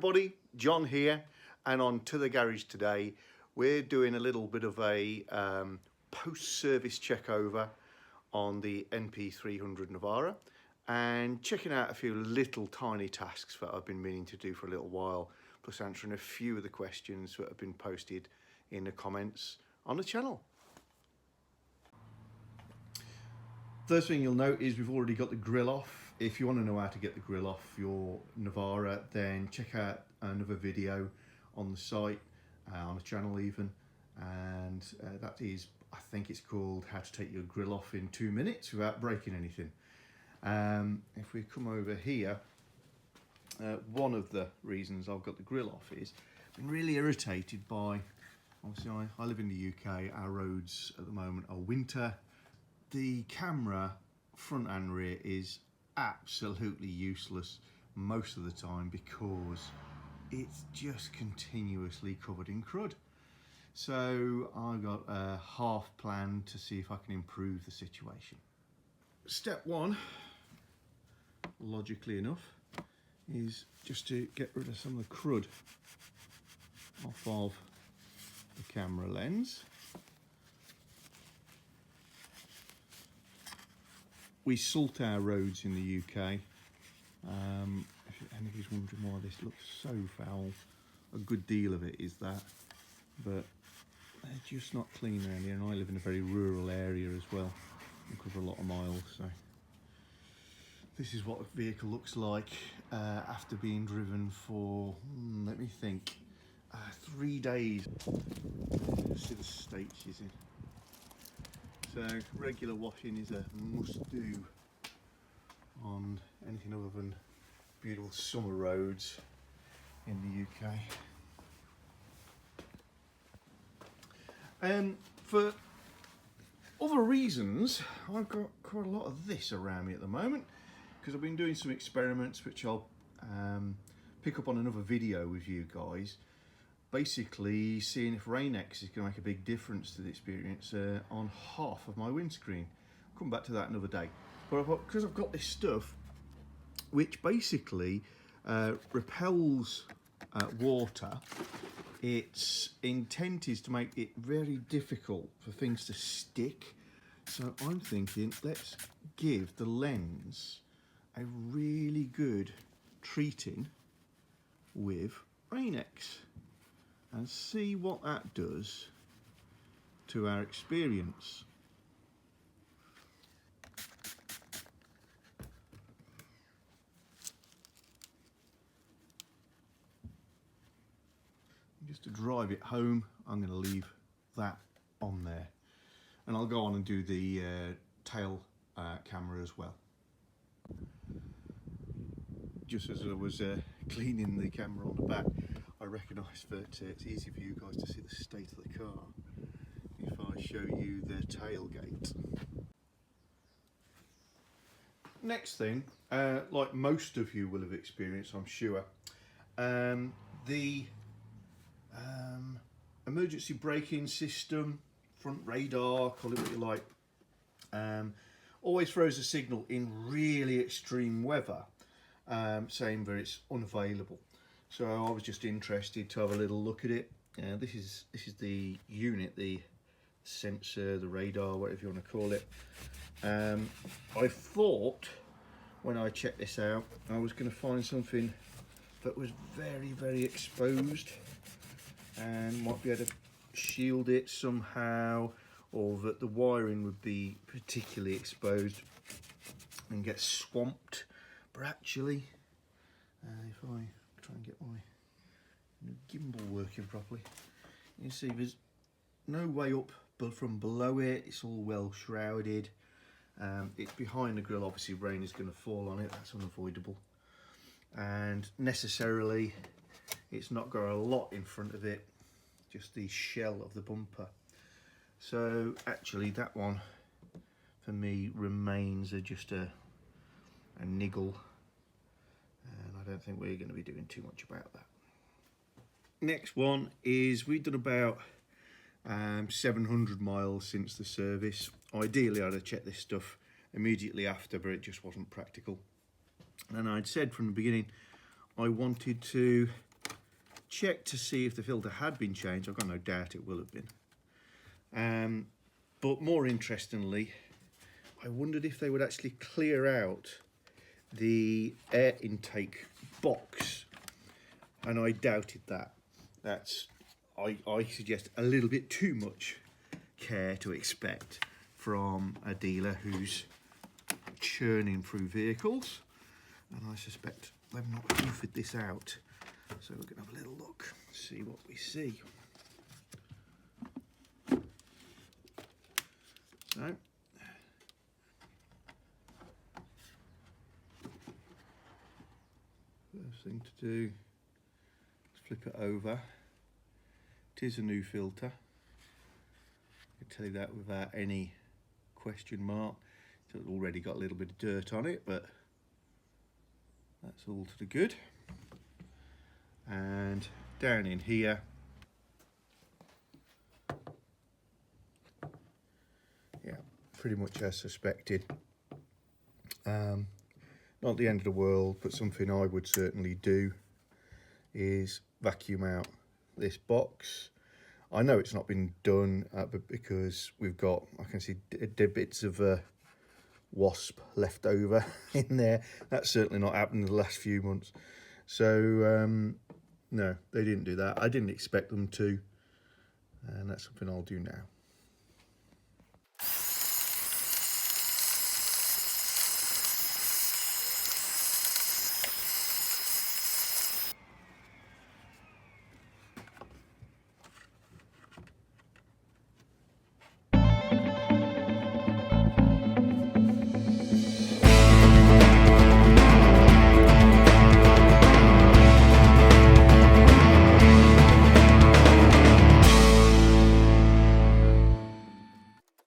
everybody, John here, and on To The Garage today we're doing a little bit of a post-service check over on the Np300 Navara and checking out a few little tiny tasks that I've been meaning to do for a little while, plus answering a few of the questions that have been posted in the comments on the channel. First thing you'll note is we've already got the grill off. If you want to know how to get the grill off your Navara, then check out another video on the site, on the channel even, and that is, I think it's called How to Take Your Grill Off in 2 minutes Without Breaking Anything. If we come over here, one of the reasons I've got the grill off is I've been really irritated by, obviously I live in the UK, our roads at the moment are winter. The camera, front and rear, is absolutely useless most of the time because it's just continuously covered in crud. So I got a half plan to see if I can improve the situation. Step one, logically enough, is just to get rid of some of the crud off of the camera lens. We salt our roads in the UK. If anybody's wondering why this looks so foul, a good deal of it is that, but they're just not clean around here, and I live in a very rural area as well. We cover a lot of miles, so this is what a vehicle looks like after being driven for, let me think, 3 days. See the state she's in. So regular washing is a must do on anything other than beautiful summer roads in the UK. For other reasons, I've got quite a lot of this around me at the moment because I've been doing some experiments which I'll pick up on another video with you guys. Basically seeing if Rainx is going to make a big difference to the experience on half of my windscreen. I'll come back to that another day. But because I've got this stuff which basically repels water, its intent is to make it very difficult for things to stick. So I'm thinking, let's give the lens a really good treating with Rainx and see what that does to our experience. Just to drive it home, I'm going to leave that on there, and I'll go on and do the tail camera as well. Just as I was cleaning the camera on the back, I recognise that it's easy for you guys to see the state of the car if I show you the tailgate. Next thing, like most of you will have experienced, I'm sure, the emergency braking system, front radar, call it what you like, always throws a signal in really extreme weather saying that it's unavailable. So I was just interested to have a little look at it. This is the unit, the sensor, the radar, whatever you want to call it. I thought when I checked this out I was going to find something that was very, very exposed and might be able to shield it somehow, or that the wiring would be particularly exposed and get swamped. But actually, if I try and get my gimbal working properly, you see there's no way up but from below it. It's all well shrouded. It's behind the grill, obviously rain is going to fall on it, that's unavoidable, and necessarily it's not got a lot in front of it, just the shell of the bumper. So actually that one for me remains just a niggle, and I don't think we're going to be doing too much about that. Next one is, we've done about 700 miles since the service. Ideally I'd have checked this stuff immediately after, but it just wasn't practical. And I'd said from the beginning I wanted to checked to see if the filter had been changed. I've got no doubt it will have been. But more interestingly, I wondered if they would actually clear out the air intake box, and I doubted that. I suggest a little bit too much care to expect from a dealer who's churning through vehicles, and I suspect they've not hoofed this out. So we're going to have a little look, see what we see. So, first thing to do is flip it over. It is a new filter. I can tell you that without any question mark. It's already got a little bit of dirt on it, but that's all to the good. And down in here, yeah, pretty much as suspected. Not the end of the world, but something I would certainly do is vacuum out this box. I know it's not been done but because we've got, I can see bits of wasp left over in there. That's certainly not happened in the last few months. So no, they didn't do that. I didn't expect them to, and that's something I'll do now.